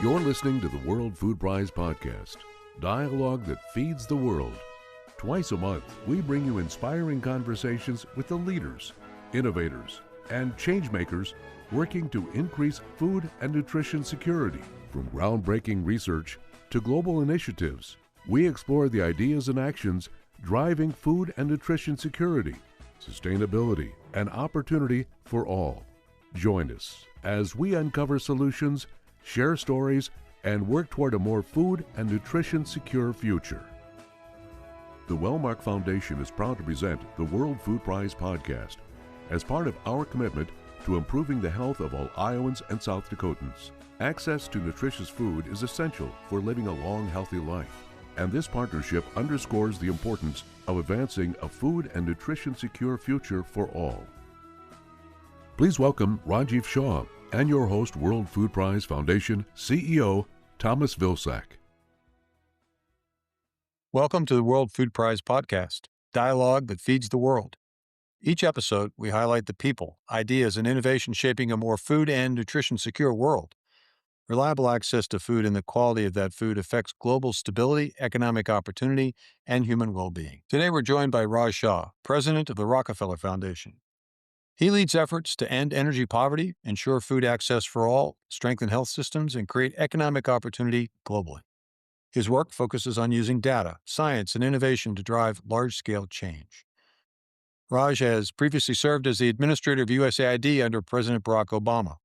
You're listening to the World Food Prize Podcast, dialogue that feeds the world. Twice a month, we bring you inspiring conversations with the leaders, innovators, and changemakers working to increase food and nutrition security. From groundbreaking research to global initiatives, we explore the ideas and actions driving food and nutrition security, sustainability, and opportunity for all. Join us as we uncover solutions, share stories, and work toward a more food and nutrition secure future. The Wellmark Foundation is proud to present the World Food Prize Podcast as part of our commitment to improving the health of all Iowans and South Dakotans. Access to nutritious food is essential for living a long, healthy life, and this partnership underscores the importance of advancing a food and nutrition secure future for all. Please welcome Rajiv Shah and your host, World Food Prize Foundation CEO, Thomas Vilsack. Welcome to the World Food Prize Podcast, dialogue that feeds the world. Each episode, we highlight the people, ideas, and innovation shaping a more food and nutrition secure world. Reliable access to food and the quality of that food affects global stability, economic opportunity, and human well-being. Today, we're joined by Raj Shah, president of the Rockefeller Foundation. He leads efforts to end energy poverty, ensure food access for all, strengthen health systems, and create economic opportunity globally. His work focuses on using data, science, and innovation to drive large-scale change. Raj has previously served as the administrator of USAID under President Barack Obama.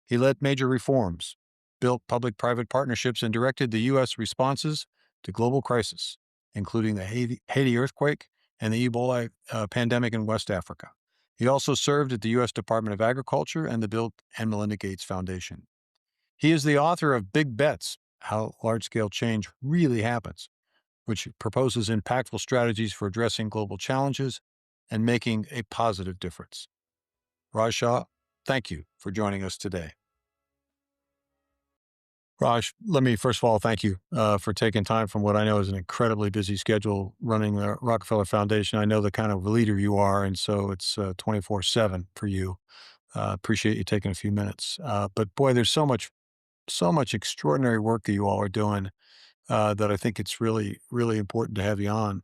He led major reforms, built public-private partnerships, and directed the U.S. responses to global crisis, including the Haiti earthquake and the Ebola pandemic in West Africa. He also served at the U.S. Department of Agriculture and the Bill and Melinda Gates Foundation. He is the author of Big Bets, How Large-Scale Change Really Happens, which proposes impactful strategies for addressing global challenges and making a positive difference. Raj Shah, thank you for joining us today. Raj, let me first of all thank you for taking time from what I know is an incredibly busy schedule running the Rockefeller Foundation. I know the kind of leader you are, and so it's 24/7 for you. Appreciate you taking a few minutes. But boy, there's so much extraordinary work that you all are doing that I think it's really, really important to have you on.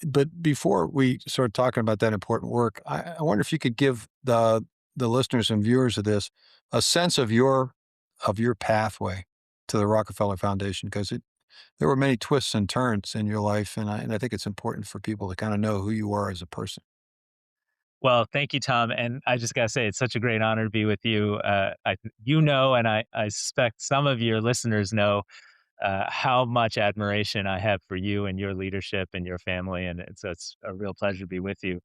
But before we start talking about that important work, I wonder if you could give the listeners and viewers of this a sense of your pathway to the Rockefeller Foundation, because there were many twists and turns in your life, and I think it's important for people to kind of know who you are as a person. Well, thank you, Tom. And I just got to say, it's such a great honor to be with you. And I suspect some of your listeners know how much admiration I have for you and your leadership and your family. And so it's a real pleasure to be with you.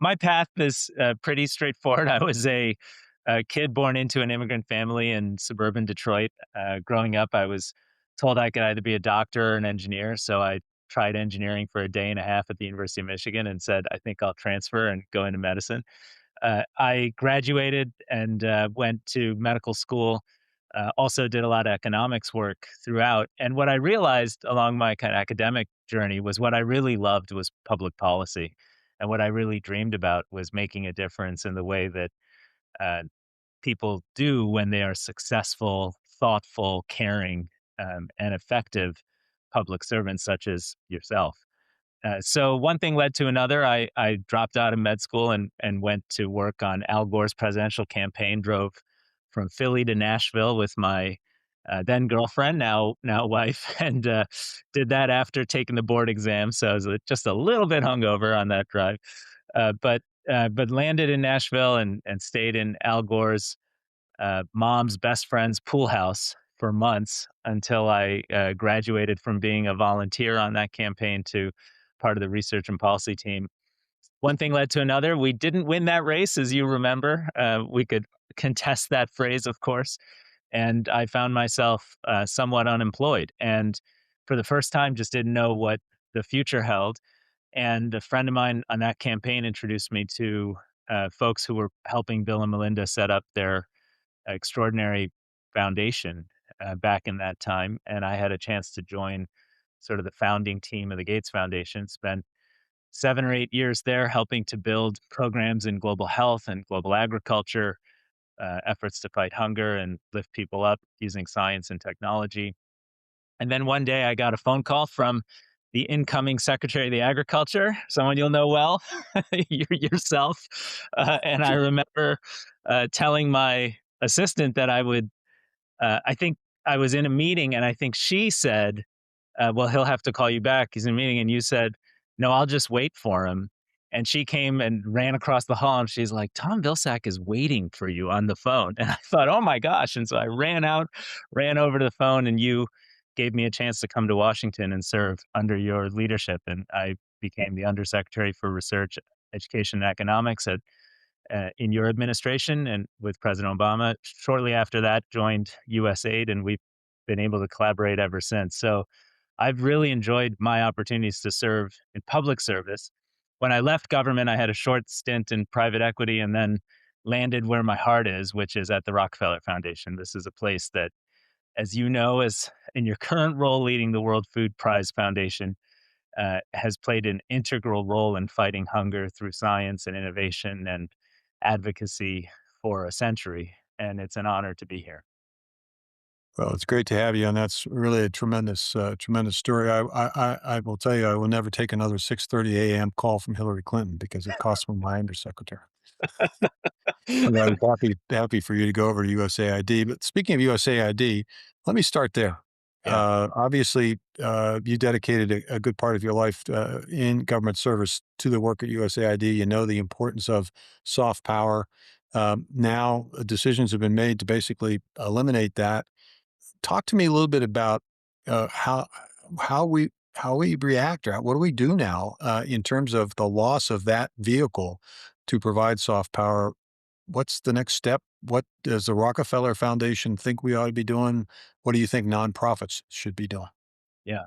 My path is pretty straightforward. I was a kid born into an immigrant family in suburban Detroit. Growing up, I was told I could either be a doctor or an engineer. So I tried engineering for a day and a half at the University of Michigan and said, I think I'll transfer and go into medicine. I graduated and went to medical school. Also did a lot of economics work throughout. And what I realized along my kind of academic journey was what I really loved was public policy. And what I really dreamed about was making a difference in the way that people do when they are successful, thoughtful, caring, and effective public servants such as yourself. So one thing led to another. I dropped out of med school and went to work on Al Gore's presidential campaign, drove from Philly to Nashville with my then girlfriend, now wife, and did that after taking the board exam. So I was just a little bit hungover on that drive, but landed in Nashville and stayed in Al Gore's mom's best friend's pool house for months until I graduated from being a volunteer on that campaign to part of the research and policy team. One thing led to another. We didn't win that race, as you remember. We could contest that phrase, of course. And I found myself somewhat unemployed. And for the first time, just didn't know what the future held. And a friend of mine on that campaign introduced me to folks who were helping Bill and Melinda set up their extraordinary foundation back in that time. And I had a chance to join sort of the founding team of the Gates Foundation, spent 7 or 8 years there helping to build programs in global health and global agriculture, efforts to fight hunger and lift people up using science and technology. And then one day I got a phone call from the incoming Secretary of the Agriculture, someone you'll know well, yourself. And I remember telling my assistant that I think I was in a meeting and I think she said, well, he'll have to call you back. He's in a meeting. And you said, no, I'll just wait for him. And she came and ran across the hall and she's like, Tom Vilsack is waiting for you on the phone. And I thought, oh my gosh. And so I ran out, ran over to the phone, and you gave me a chance to come to Washington and serve under your leadership. And I became the Undersecretary for Research, Education, and Economics in your administration and with President Obama. Shortly after that, joined USAID, and we've been able to collaborate ever since. So I've really enjoyed my opportunities to serve in public service. When I left government, I had a short stint in private equity and then landed where my heart is, which is at the Rockefeller Foundation. This is a place that, as you know, is in your current role leading the World Food Prize Foundation, has played an integral role in fighting hunger through science and innovation and advocacy for a century. And it's an honor to be here. Well, it's great to have you, and that's really a tremendous story. I will tell you, I will never take another 6:30 a.m. call from Hillary Clinton because it cost me my undersecretary. And I was happy for you to go over to USAID. But speaking of USAID, let me start there. Yeah. Obviously, you dedicated a good part of your life in government service to the work at USAID. You know the importance of soft power. Now, decisions have been made to basically eliminate that. Talk to me a little bit about how we react, or what do we do now in terms of the loss of that vehicle to provide soft power. What's the next step? What does the Rockefeller Foundation think we ought to be doing? What do you think nonprofits should be doing? Yeah.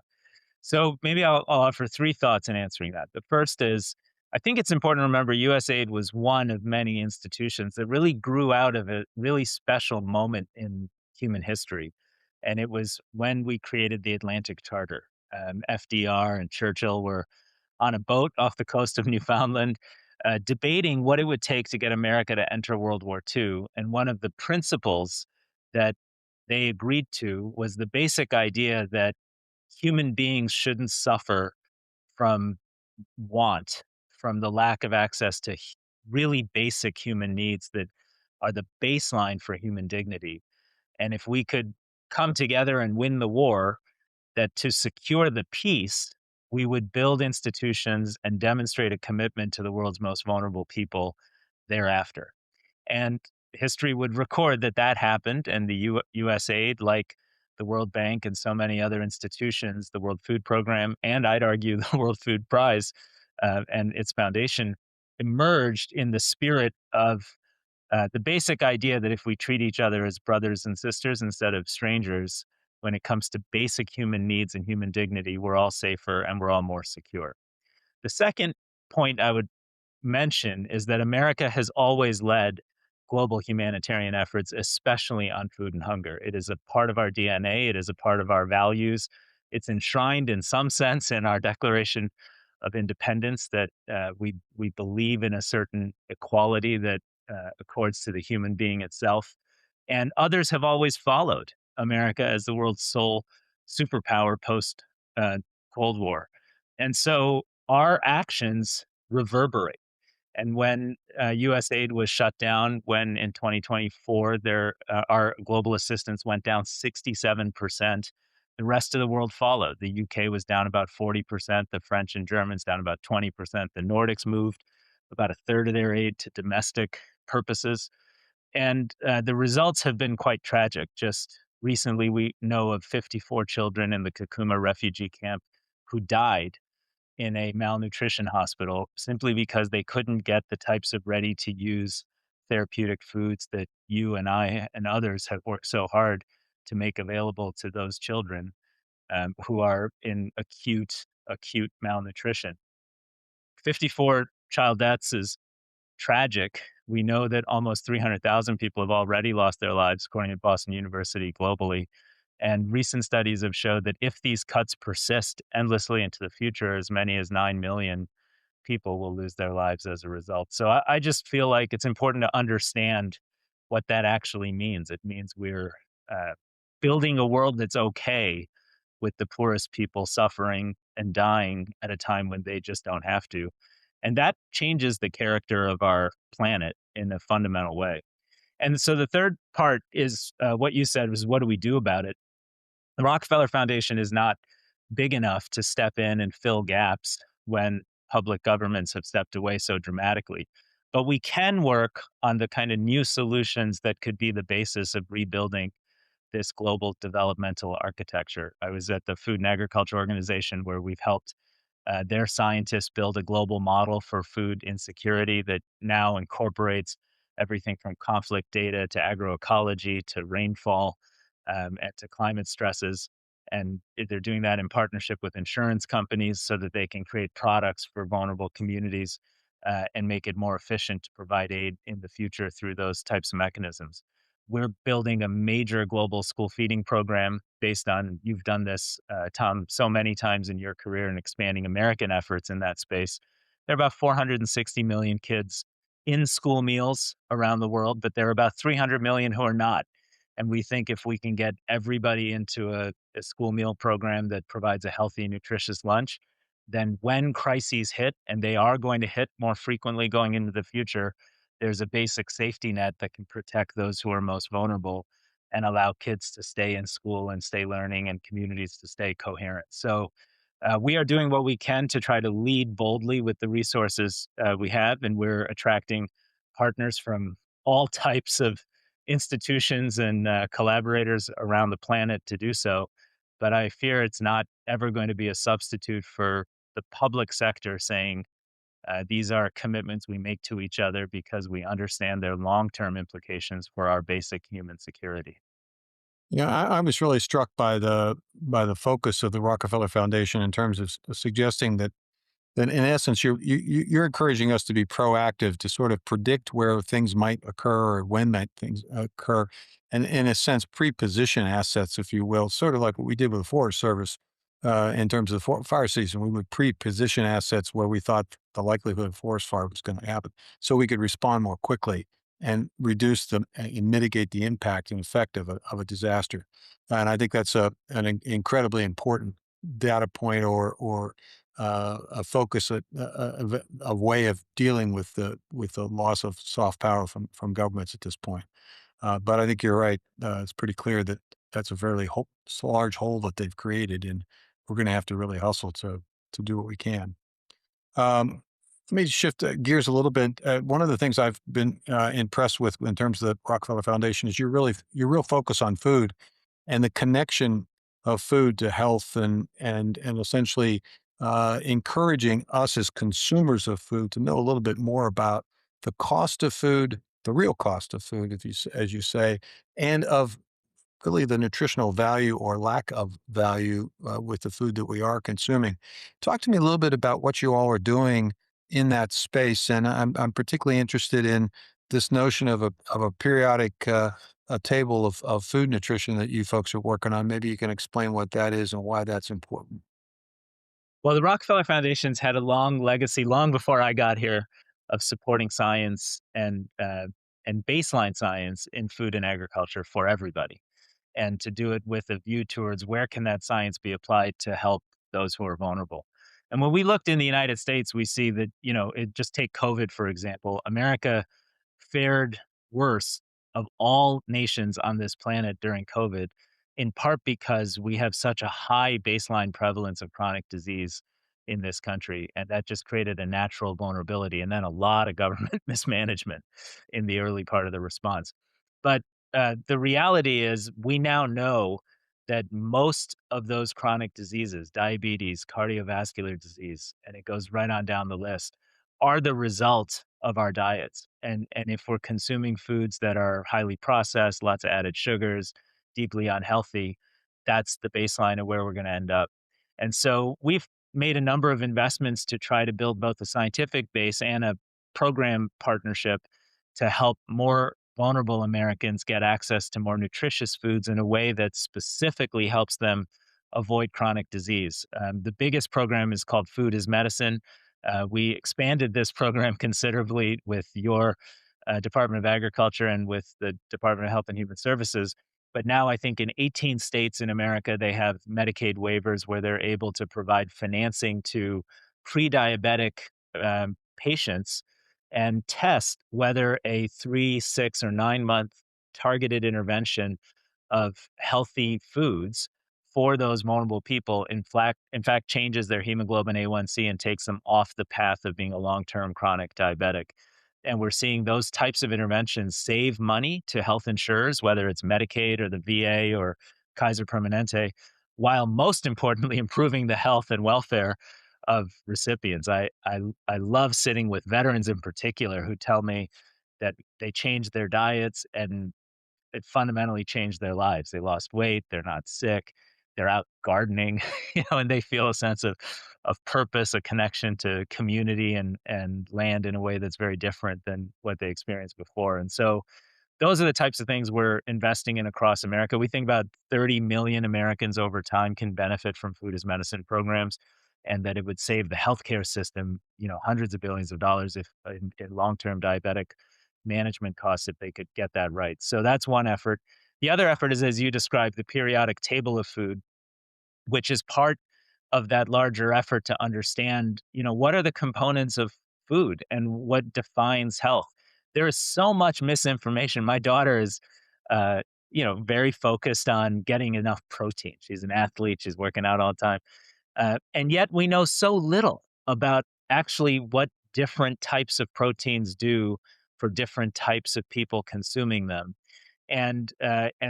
So maybe I'll offer three thoughts in answering that. The first is, I think it's important to remember USAID was one of many institutions that really grew out of a really special moment in human history. And it was when we created the Atlantic Charter. FDR and Churchill were on a boat off the coast of Newfoundland, debating what it would take to get America to enter World War II. And one of the principles that they agreed to was the basic idea that human beings shouldn't suffer from want, from the lack of access to really basic human needs that are the baseline for human dignity. And if we could come together and win the war, that to secure the peace, we would build institutions and demonstrate a commitment to the world's most vulnerable people thereafter. And history would record that that happened, and the USAID, like the World Bank and so many other institutions, the World Food Program, and I'd argue the World Food Prize and its foundation, emerged in the spirit of the basic idea that if we treat each other as brothers and sisters instead of strangers, when it comes to basic human needs and human dignity, we're all safer and we're all more secure. The second point I would mention is that America has always led global humanitarian efforts, especially on food and hunger. It is a part of our DNA, it is a part of our values. It's enshrined in some sense in our Declaration of Independence that we believe in a certain equality that accords to the human being itself. And others have always followed America as the world's sole superpower post Cold War. And so our actions reverberate. And when USAID was shut down, when in 2024 our global assistance went down 67%, the rest of the world followed. The UK was down about 40%, the French and Germans down about 20%. The Nordics moved about a third of their aid to domestic purposes. And the results have been quite tragic. Just recently, we know of 54 children in the Kakuma refugee camp who died in a malnutrition hospital simply because they couldn't get the types of ready to use therapeutic foods that you and I and others have worked so hard to make available to those children who are in acute malnutrition. 54 child deaths is tragic. We know that almost 300,000 people have already lost their lives, according to Boston University globally. And recent studies have showed that if these cuts persist endlessly into the future, as many as 9 million people will lose their lives as a result. So I just feel like it's important to understand what that actually means. It means we're uh, building a world that's okay with the poorest people suffering and dying at a time when they just don't have to. And that changes the character of our planet in a fundamental way. And so the third part is what you said was, what do we do about it? The Rockefeller Foundation is not big enough to step in and fill gaps when public governments have stepped away so dramatically. But we can work on the kind of new solutions that could be the basis of rebuilding this global developmental architecture. I was at the Food and Agriculture Organization, where we've helped their scientists build a global model for food insecurity that now incorporates everything from conflict data to agroecology to rainfall, and to climate stresses. And they're doing that in partnership with insurance companies so that they can create products for vulnerable communities, and make it more efficient to provide aid in the future through those types of mechanisms. We're building a major global school feeding program based on, you've done this, Tom, so many times in your career, and expanding American efforts in that space. There are about 460 million kids in school meals around the world, but there are about 300 million who are not. And we think if we can get everybody into a school meal program that provides a healthy, nutritious lunch, then when crises hit, and they are going to hit more frequently going into the future, there's a basic safety net that can protect those who are most vulnerable and allow kids to stay in school and stay learning, and communities to stay coherent. So we are doing what we can to try to lead boldly with the resources we have, and we're attracting partners from all types of institutions and collaborators around the planet to do so. But I fear it's not ever going to be a substitute for the public sector saying, these are commitments we make to each other because we understand their long-term implications for our basic human security. Yeah, I was really struck by the focus of the Rockefeller Foundation in terms of suggesting that in essence you're encouraging us to be proactive, to sort of predict where things might occur or when that things occur, and in a sense pre-position assets, if you will, sort of like what we did with the Forest Service in terms of the fire season. We would pre-position assets where we thought the likelihood of forest fire was going to happen, so we could respond more quickly and reduce them and mitigate the impact and effect of a disaster. And I think that's incredibly important data point, or a focus, a way of dealing with the loss of soft power from governments at this point. But I think you're right. It's pretty clear that that's a fairly large hole that they've created, and we're going to have to really hustle to do what we can. Um, Let me shift gears a little bit. One of the things I've been impressed with in terms of the Rockefeller Foundation is your real focus on food and the connection of food to health, and essentially encouraging us as consumers of food to know a little bit more about the cost of food, the real cost of food, if as you say, and of really the nutritional value or lack of value with the food that we are consuming. Talk to me a little bit about what you all are doing in that space, and I'm particularly interested in this notion of a periodic a table of food nutrition that you folks are working on. Maybe you can explain what that is and why that's important. Well, the Rockefeller Foundation's had a long legacy, long before I got here, of supporting science and baseline science in food and agriculture for everybody, and to do it with a view towards where can that science be applied to help those who are vulnerable. And when we looked in the United States, we see that, just take COVID, for example. America fared worse of all nations on this planet during COVID, in part because we have such a high baseline prevalence of chronic disease in this country. And that just created a natural vulnerability, and then a lot of government mismanagement in the early part of the response. But the reality is, we now know that most of those chronic diseases, diabetes, cardiovascular disease, and it goes right on down the list, are the result of our diets. And if we're consuming foods that are highly processed, lots of added sugars, deeply unhealthy, that's the baseline of where we're going to end up. And so we've made a number of investments to try to build both a scientific base and a program partnership to help more vulnerable Americans get access to more nutritious foods in a way that specifically helps them avoid chronic disease. The biggest program is called Food is Medicine. We expanded this program considerably with your Department of Agriculture and with the Department of Health and Human Services. But now I think in 18 states in America, they have Medicaid waivers where they're able to provide financing to pre-diabetic patients and test whether a 3, 6, or 9 month targeted intervention of healthy foods for those vulnerable people, in fact, changes their hemoglobin A1C and takes them off the path of being a long-term chronic diabetic. And we're seeing those types of interventions save money to health insurers, whether it's Medicaid or the VA or Kaiser Permanente, while most importantly improving the health and welfare of recipients. I love sitting with veterans in particular who tell me that they changed their diets and it fundamentally changed their lives. They lost weight, they're not sick, they're out gardening, and they feel a sense of purpose, a connection to community and land in a way that's very different than what they experienced before. And so those are the types of things we're investing in across America. We think about 30 million Americans over time can benefit from food as medicine programs, and that it would save the healthcare system, hundreds of billions of dollars if in long-term diabetic management costs if they could get that right. So that's one effort. The other effort is, as you described, the periodic table of food, which is part of that larger effort to understand, what are the components of food and what defines health. There is so much misinformation. My daughter is, very focused on getting enough protein. She's an athlete. She's working out all the time. And yet we know so little about actually what different types of proteins do for different types of people consuming them. And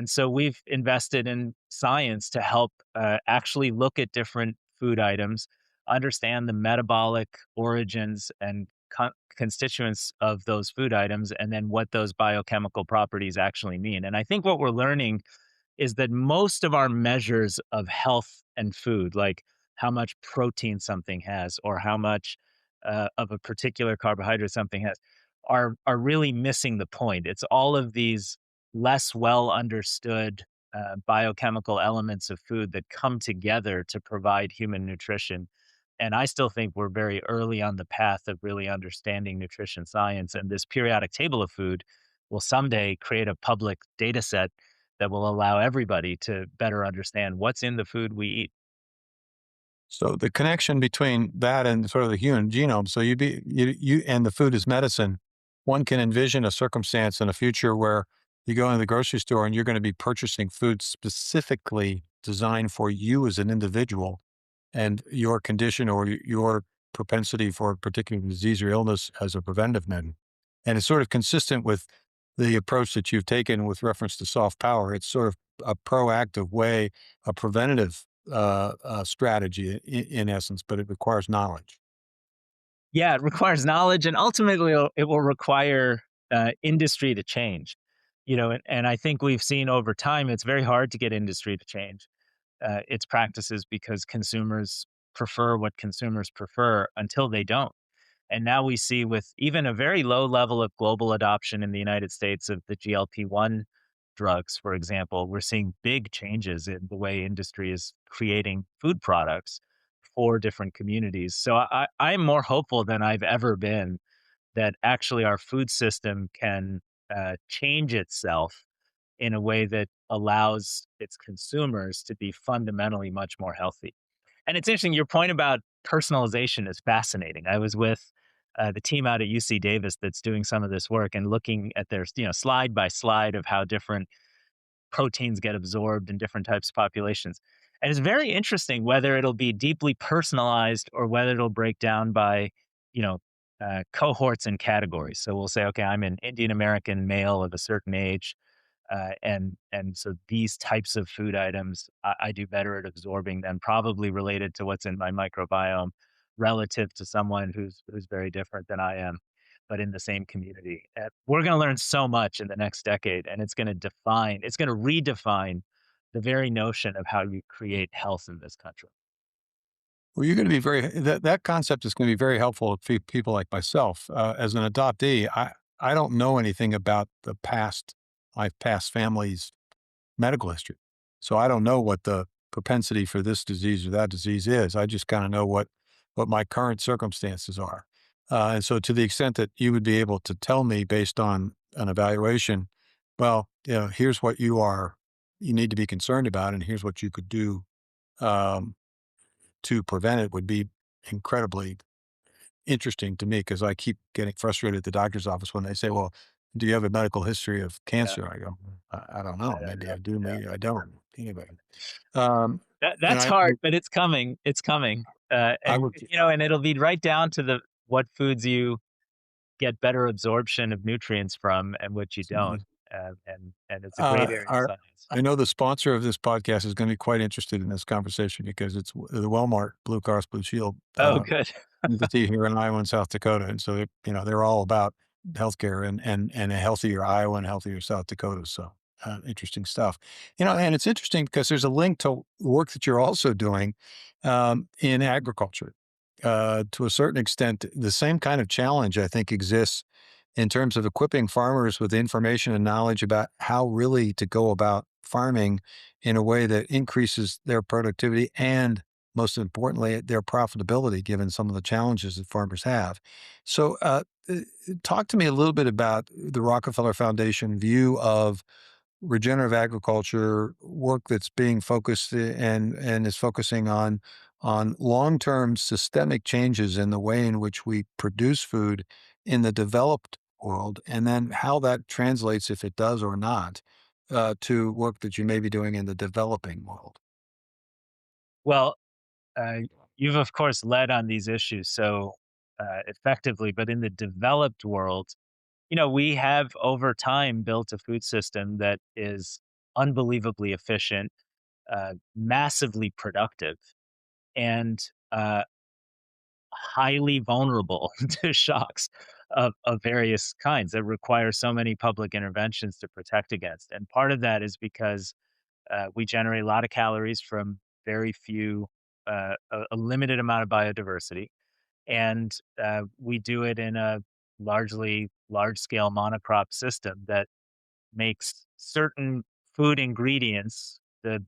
so we've invested in science to help actually look at different food items, understand the metabolic origins and constituents of those food items, and then what those biochemical properties actually mean. And I think what we're learning is that most of our measures of health and food, like how much protein something has or how much of a particular carbohydrate something has, are really missing the point. It's all of these less well understood biochemical elements of food that come together to provide human nutrition. And I still think we're very early on the path of really understanding nutrition science. And this periodic table of food will someday create a public data set that will allow everybody to better understand what's in the food we eat. So the connection between that and sort of the human genome. So you and the food is medicine. One can envision a circumstance in a future where you go into the grocery store and you're going to be purchasing food specifically designed for you as an individual and your condition or your propensity for a particular disease or illness as a preventive measure. And it's sort of consistent with the approach that you've taken with reference to soft power. It's sort of a proactive way, a preventative strategy in essence, but it requires knowledge. Yeah, it requires knowledge, and ultimately it will require industry to change. And I think we've seen over time it's very hard to get industry to change its practices because consumers prefer what consumers prefer until they don't. And now we see with even a very low level of global adoption in the United States of the GLP-1 drugs, for example, we're seeing big changes in the way industry is creating food products for different communities. So I'm more hopeful than I've ever been that actually our food system can change itself in a way that allows its consumers to be fundamentally much more healthy. And it's interesting, your point about personalization is fascinating. I was with the team out at UC Davis that's doing some of this work and looking at their, slide by slide of how different proteins get absorbed in different types of populations. And it's very interesting whether it'll be deeply personalized or whether it'll break down by, you know, cohorts and categories. So we'll say, okay, I'm an Indian American male of a certain age, and so these types of food items I do better at absorbing than probably related to what's in my microbiome relative to someone who's very different than I am, but in the same community. We're going to learn so much in the next decade, and it's going to redefine the very notion of how you create health in this country. Well, you're going to be that concept is going to be very helpful to people like myself. As an adoptee, I don't know anything about the past, my past family's medical history. So I don't know what the propensity for this disease or that disease is. I just kind of know what my current circumstances are. And so to the extent that you would be able to tell me based on an evaluation, well, here's what you need to be concerned about, and here's what you could do um, to prevent it would be incredibly interesting to me because I keep getting frustrated at the doctor's office when they say, well, do you have a medical history of Yeah, cancer? I go, I don't I know. don't Maybe know. I do, Yeah. maybe I don't. Anyway, um, and That's hard, but it's coming. It's coming. I And would, and it'll be right down to the what foods you get better absorption of nutrients from and what you don't. And it's a great area of our, science. I know the sponsor of this podcast is going to be quite interested in this conversation because it's the Walmart Blue Cross Blue Shield Oh, good. entity here in Iowa and South Dakota, and so they're all about healthcare and a healthier Iowa and healthier South Dakota. So interesting stuff, and it's interesting because there's a link to work that you're also doing in agriculture. To a certain extent, the same kind of challenge I think exists in terms of equipping farmers with information and knowledge about how really to go about farming in a way that increases their productivity and most importantly, their profitability, given some of the challenges that farmers have. So, talk to me a little bit about the Rockefeller Foundation view of regenerative agriculture work that's being focused and is focusing on long-term systemic changes in the way in which we produce food in the developed world, and then how that translates, if it does or not, to work that you may be doing in the developing world. Well, uh, you've of course led on these issues so effectively, but in the developed world, we have over time built a food system that is unbelievably efficient, massively productive, and uh, highly vulnerable to shocks of various kinds that require so many public interventions to protect against. And part of that is because we generate a lot of calories from very few, a limited amount of biodiversity. And we do it in a largely large scale monocrop system that makes certain food ingredients the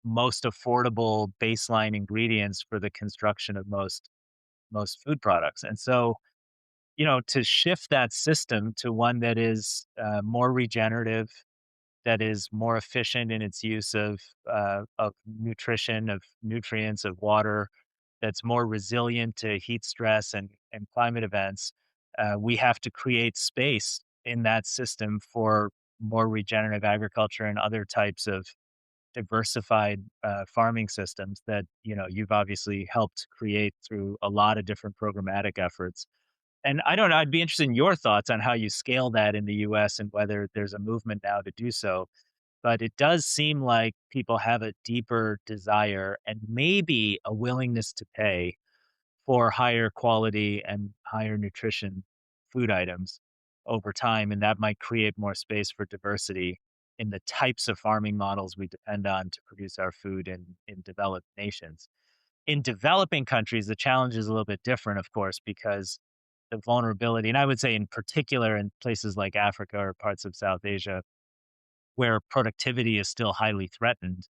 most affordable baseline ingredients for the construction of most food products. And so, to shift that system to one that is more regenerative, that is more efficient in its use of nutrition, of nutrients, of water, that's more resilient to heat stress and climate events, we have to create space in that system for more regenerative agriculture and other types of diversified farming systems that you've obviously helped create through a lot of different programmatic efforts. And I don't know, I'd be interested in your thoughts on how you scale that in the US and whether there's a movement now to do so. But it does seem like people have a deeper desire and maybe a willingness to pay for higher quality and higher nutrition food items over time. And that might create more space for diversity in the types of farming models we depend on to produce our food in developed nations. In developing countries, the challenge is a little bit different, of course, because the vulnerability, and I would say in particular in places like Africa or parts of South Asia, where productivity is still highly threatened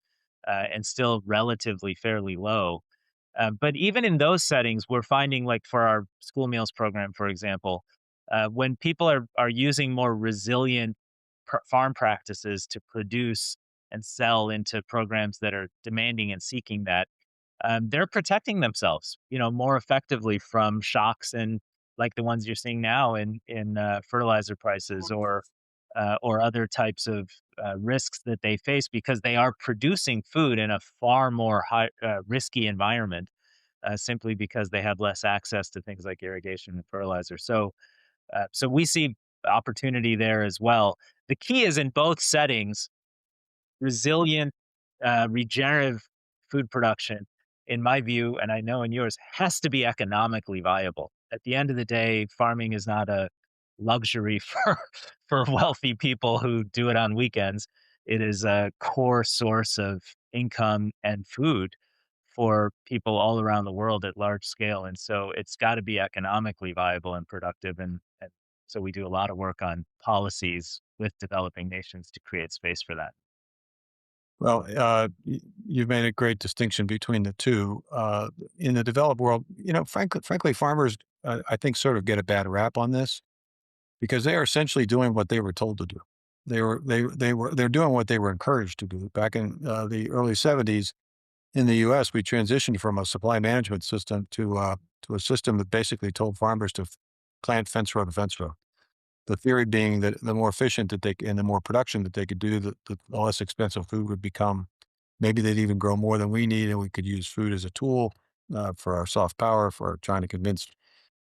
and still relatively fairly low. But even in those settings, we're finding, like for our school meals program, for example, when people are using more resilient farm practices to produce and sell into programs that are demanding and seeking that, they're protecting themselves, more effectively from shocks and like the ones you're seeing now in fertilizer prices or other types of risks that they face because they are producing food in a far more risky environment simply because they have less access to things like irrigation and fertilizer. So we see opportunity there as well. The key is in both settings, resilient, regenerative food production, in my view, and I know in yours, has to be economically viable. At the end of the day, farming is not a luxury for wealthy people who do it on weekends. It is a core source of income and food for people all around the world at large scale. And so it's got to be economically viable and productive. And so we do a lot of work on policies with developing nations to create space for that. Well, you've made a great distinction between the two. In the developed world, frankly, farmers I think, sort of get a bad rap on this because they are essentially doing what they were told to do. They're doing what they were encouraged to do. Back in the early '70s in the U.S., we transitioned from a supply management system to a system that basically told farmers to plant fence row to fence row. The theory being that the more efficient that and the more production that they could do, the less expensive food would become. Maybe they'd even grow more than we need, and we could use food as a tool for our soft power, for trying to convince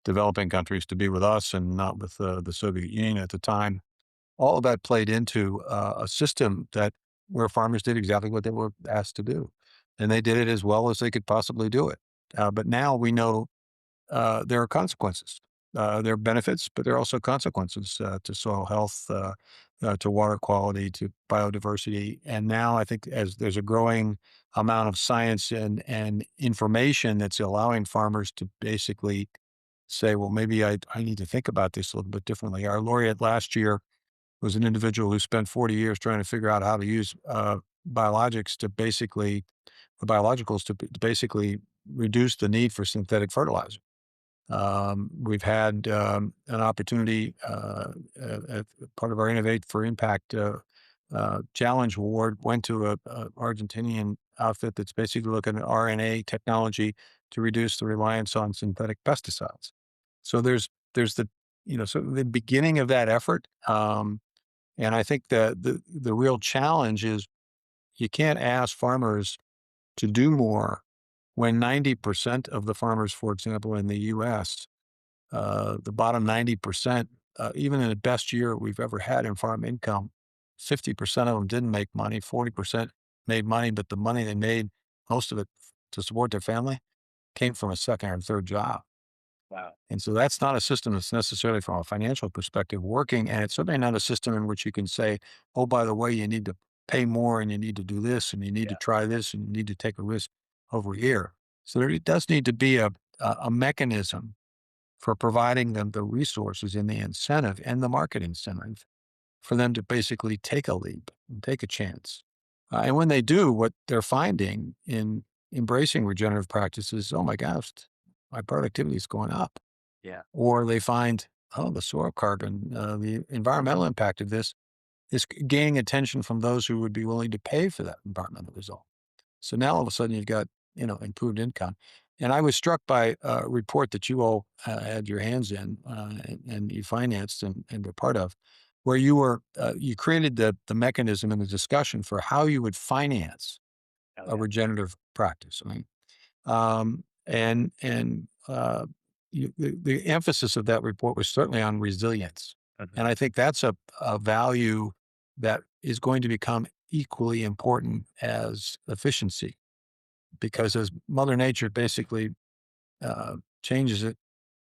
developing countries to be with us and not with the Soviet Union at the time. All of that played into a system that where farmers did exactly what they were asked to do, and they did it as well as they could possibly do it. But now we know there are consequences. There are benefits, but there are also consequences to soil health, to water quality, to biodiversity. And now I think as there's a growing amount of science and information that's allowing farmers to basically say, well, maybe I need to think about this a little bit differently. Our laureate last year was an individual who spent 40 years trying to figure out how to use biologics to basically, biologicals to basically reduce the need for synthetic fertilizer. We've had an opportunity, part of our Innovate for Impact Challenge Award went to a Argentinian outfit that's basically looking at RNA technology to reduce the reliance on synthetic pesticides. So there's so the beginning of that effort, and I think that the real challenge is you can't ask farmers to do more when 90% of the farmers, for example, in the U.S., the bottom 90%, even in the best year we've ever had in farm income, 50% of them didn't make money, 40% made money, but the money they made, most of it to support their family, came from a second or third job. Wow. And so that's not a system that's necessarily from a financial perspective working. And it's certainly not a system in which you can say, oh, by the way, you need to pay more and you need to do this and you need to Yeah. try this and you need to take a risk over here. So there does need to be a mechanism for providing them the resources and the incentive and the market incentive for them to basically take a leap and take a chance. And when they do, what they're finding in embracing regenerative practices, oh my gosh, my productivity is going up. Yeah. Or they find, oh, the soil carbon, the environmental impact of this is gaining attention from those who would be willing to pay for that environmental result. So now all of a sudden you've got, improved income. And I was struck by a report that you all had your hands in and you financed and were part of, where you created the mechanism and the discussion for how you would finance Oh, a yeah. regenerative practice. Right? The emphasis of that report was certainly on resilience. Mhm. And I think that's a value that is going to become equally important as efficiency, because as Mother Nature basically changes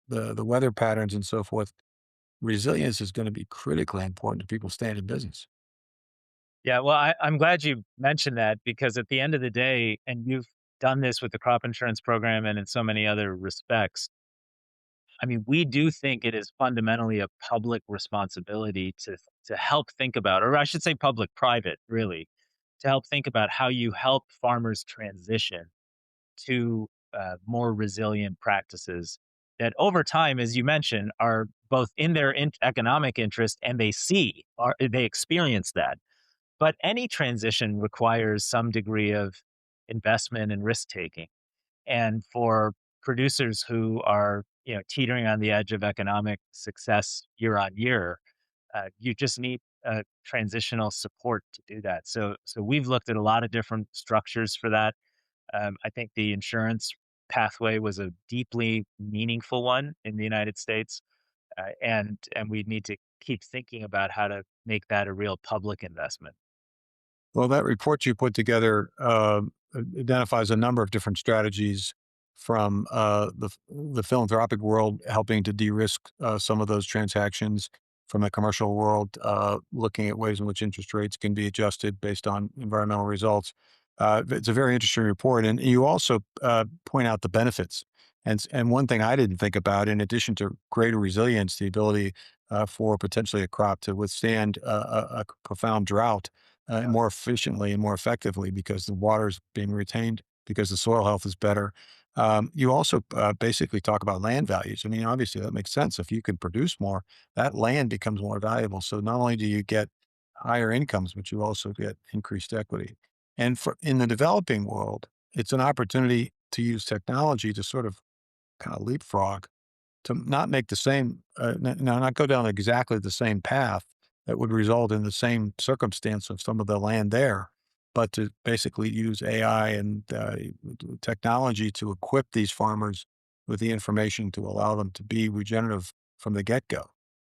the weather patterns and so forth, resilience is going to be critically important to people staying in business. Yeah, well, I'm glad you mentioned that because at the end of the day, and you've done this with the crop insurance program and in so many other respects, I mean, we do think it is fundamentally a public responsibility to help think about, or I should say public private, really, to help think about how you help farmers transition to more resilient practices that over time, as you mentioned, are both in their economic interest and they experience that. But any transition requires some degree of investment and risk taking. And for producers who are, teetering on the edge of economic success year on year, you just need transitional support to do that. So we've looked at a lot of different structures for that. I think the insurance pathway was a deeply meaningful one in the United States, and we need to keep thinking about how to make that a real public investment. Well, that report you put together identifies a number of different strategies from the philanthropic world, helping to de-risk some of those transactions, from the commercial world, looking at ways in which interest rates can be adjusted based on environmental results. It's a very interesting report, and you also point out the benefits. And one thing I didn't think about, in addition to greater resilience, the ability for potentially a crop to withstand a profound drought more efficiently and more effectively because the water is being retained, because the soil health is better. You also basically talk about land values. I mean, obviously that makes sense. If you can produce more, that land becomes more valuable. So not only do you get higher incomes, but you also get increased equity. And in the developing world, it's an opportunity to use technology to sort of kind of leapfrog, to not make the same, not go down exactly the same path that would result in the same circumstance of some of the land there, but to basically use AI and technology to equip these farmers with the information to allow them to be regenerative from the get-go,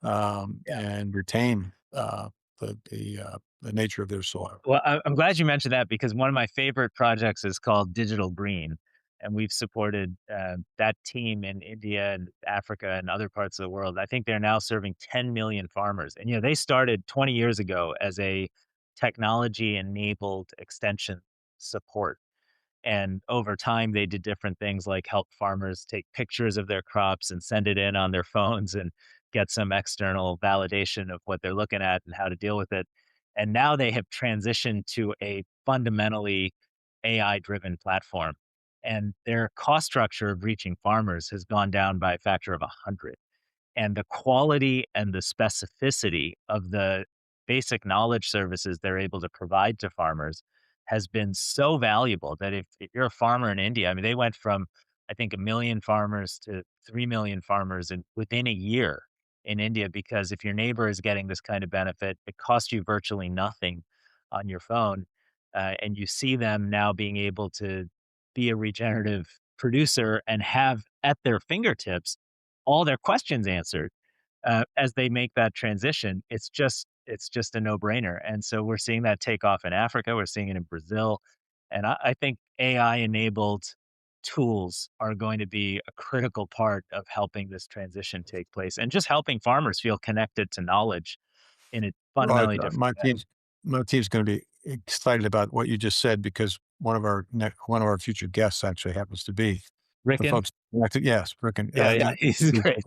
and retain the nature of their soil. Well, I'm glad you mentioned that because one of my favorite projects is called Digital Green, and we've supported that team in India and Africa and other parts of the world. I think they're now serving 10 million farmers, and they started 20 years ago as a technology-enabled extension support. And over time, they did different things like help farmers take pictures of their crops and send it in on their phones and get some external validation of what they're looking at and how to deal with it. And now they have transitioned to a fundamentally AI driven platform. And their cost structure of reaching farmers has gone down by a factor of 100, and the quality and the specificity of the basic knowledge services they're able to provide to farmers has been so valuable that if you're a farmer in India, I mean, they went from, I think, 1 million farmers to 3 million farmers within a year in India, because if your neighbor is getting this kind of benefit, it costs you virtually nothing on your phone. And you see them now being able to be a regenerative producer and have at their fingertips all their questions answered as they make that transition. It's just a no-brainer. And so we're seeing that take off in Africa. We're seeing it in Brazil. And I think AI-enabled tools are going to be a critical part of helping this transition take place and just helping farmers feel connected to knowledge in a Right. fundamentally different way. My team's going to be excited about what you just said because one of our future guests actually happens to be the Ricken? folks connected. Yes, Ricken. Yeah, yeah, he's great.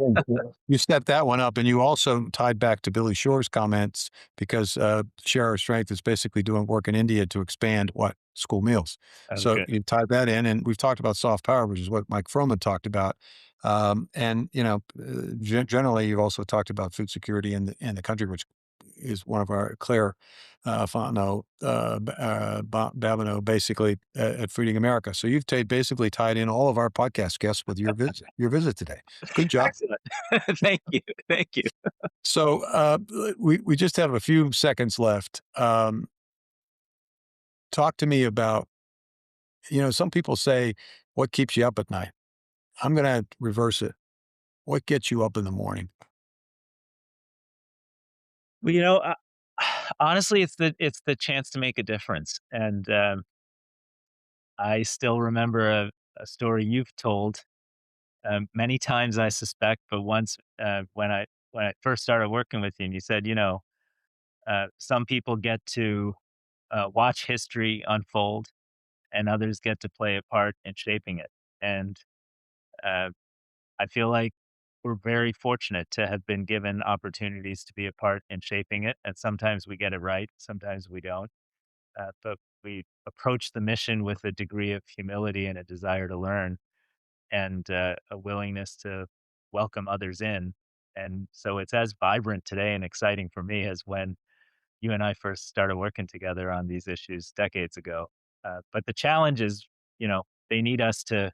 You set that one up, and you also tied back to Billy Shore's comments because Share Our Strength is basically doing work in India to expand what school meals. So Okay. you tied that in, and we've talked about soft power, which is what Mike Froman talked about. And generally, you've also talked about food security in the country, which is one of our Claire Fontenot, Babineau, basically at Feeding America. So you've basically tied in all of our podcast guests with your visit today. Good job. Excellent. Thank you. Thank you. So we just have a few seconds left. Talk to me about, some people say, what keeps you up at night? I'm going to reverse it. What gets you up in the morning? Well, honestly, it's the chance to make a difference. And I still remember a story you've told many times, I suspect, but once when I first started working with you, and you said, some people get to watch history unfold, and others get to play a part in shaping it. And uh, I feel like we're very fortunate to have been given opportunities to be a part in shaping it. And sometimes we get it right, sometimes we don't. But we approach the mission with a degree of humility and a desire to learn, and a willingness to welcome others in. And so it's as vibrant today and exciting for me as when you and I first started working together on these issues decades ago. But the challenge is, they need us to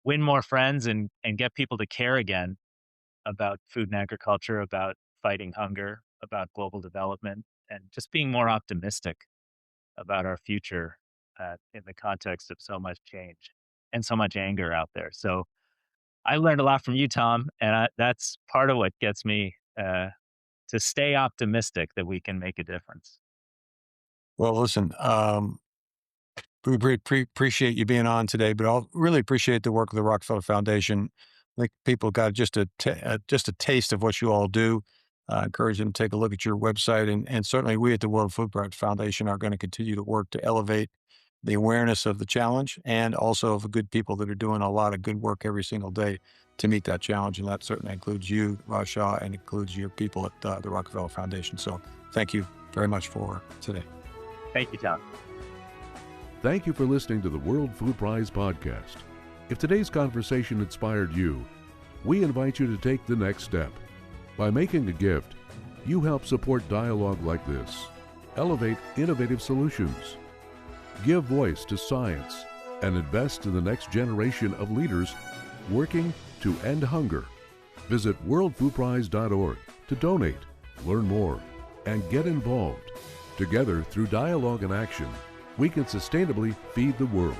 win more friends and get people to care again about food and agriculture, about fighting hunger, about global development, and just being more optimistic about our future in the context of so much change and so much anger out there. So I learned a lot from you, Tom, and that's part of what gets me to stay optimistic that we can make a difference. Well, listen, we appreciate you being on today, but I'll really appreciate the work of the Rockefeller Foundation. I think people got just a taste of what you all do. Encourage them to take a look at your website, and certainly we at the World Food Prize Foundation are going to continue to work to elevate the awareness of the challenge and also of the good people that are doing a lot of good work every single day to meet that challenge. And that certainly includes you, Shah, and includes your people at the Rockefeller Foundation. So thank you very much for today. Thank you, Tom. Thank you for listening to the World Food Prize podcast. If today's conversation inspired you, we invite you to take the next step. By making a gift, you help support dialogue like this, elevate innovative solutions, give voice to science, and invest in the next generation of leaders working to end hunger. Visit worldfoodprize.org to donate, learn more, and get involved. Together, through dialogue and action, we can sustainably feed the world.